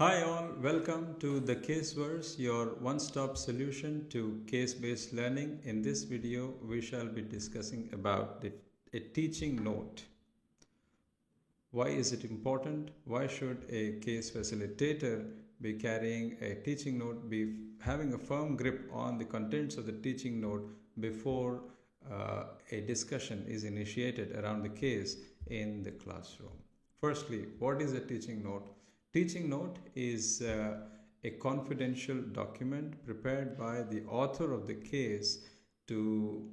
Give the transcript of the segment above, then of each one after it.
Hi all, welcome to the Caseverse, your one-stop solution to case-based learning. In this video, we shall be discussing about a teaching note. Why is it important? Why should a case facilitator be carrying a teaching note, be having a firm grip on the contents of the teaching note before a discussion is initiated around the case in the classroom? Firstly, what is a teaching note? Teaching note is a confidential document prepared by the author of the case to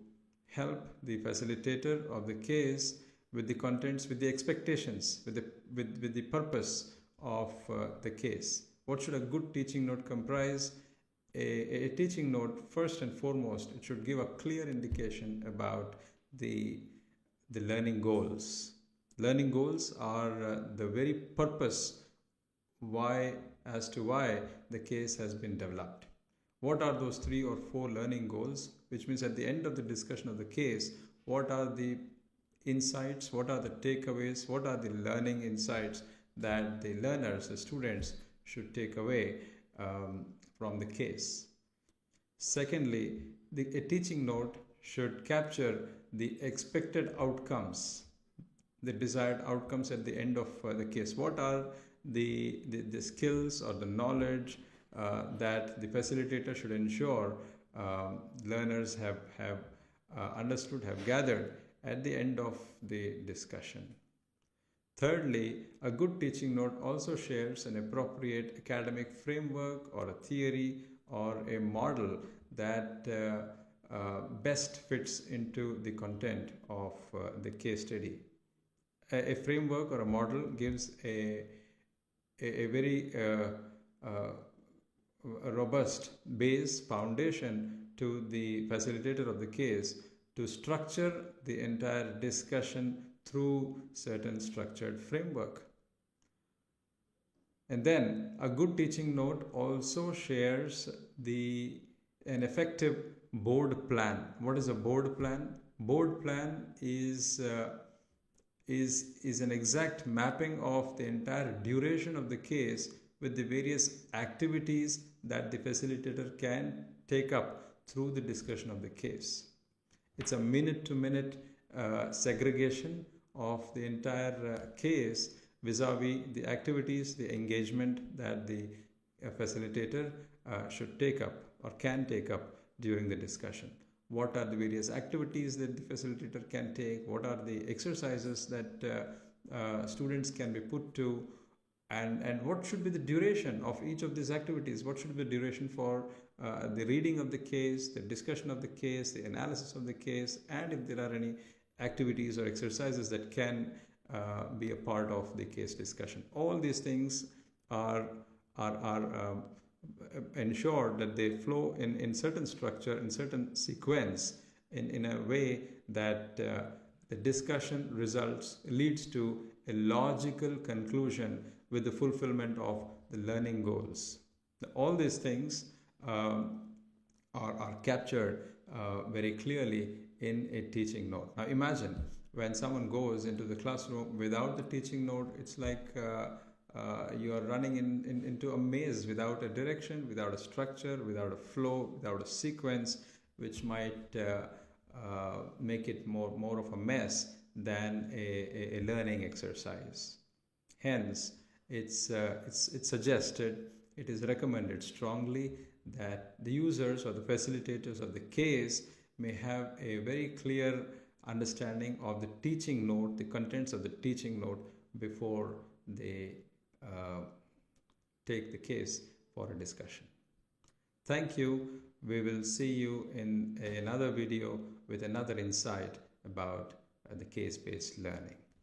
help the facilitator of the case with the contents, with the expectations, with the purpose of the case. What should a good teaching note comprise? A teaching note, first and foremost, it should give a clear indication about the learning goals. Learning goals are the very purpose why the case has been developed. What are those 3 or 4 learning goals? Which means at the end of the discussion of the case, what are the insights, what are the takeaways, what are the learning insights that the learners, the students should take away from the case. Secondly, a teaching note should capture the expected outcomes, the desired outcomes at the end of the case. What are the skills or the knowledge that the facilitator should ensure learners have understood, have gathered at the end of the discussion. Thirdly, a good teaching note also shares an appropriate academic framework or a theory or a model that best fits into the content of the case study. A framework or a model gives a very robust base foundation to the facilitator of the case to structure the entire discussion through certain structured framework. And then a good teaching note also shares an effective board plan. What is a board plan? Board plan is an exact mapping of the entire duration of the case with the various activities that the facilitator can take up through the discussion of the case. It's a minute-to-minute segregation of the entire case vis-a-vis the activities, the engagement that the facilitator should take up or can take up during the discussion. What are the various activities that the facilitator can take? What are the exercises that students can be put to? And what should be the duration of each of these activities? What should be the duration for the reading of the case, the discussion of the case, the analysis of the case, and if there are any activities or exercises that can be a part of the case discussion. All these things are ensured that they flow in certain structure, in certain sequence, in a way that the discussion leads to a logical conclusion with the fulfillment of the learning goals. All these things are captured very clearly in a teaching note. Now imagine when someone goes into the classroom without the teaching note, it's like you are running into a maze without a direction, without a structure, without a flow, without a sequence, which might make it more of a mess than a learning exercise. Hence, it's suggested, it is recommended strongly that the users or the facilitators of the case may have a very clear understanding of the teaching note, the contents of the teaching note before they take the case for a discussion. Thank you. We will see you in another video with another insight about the case-based learning.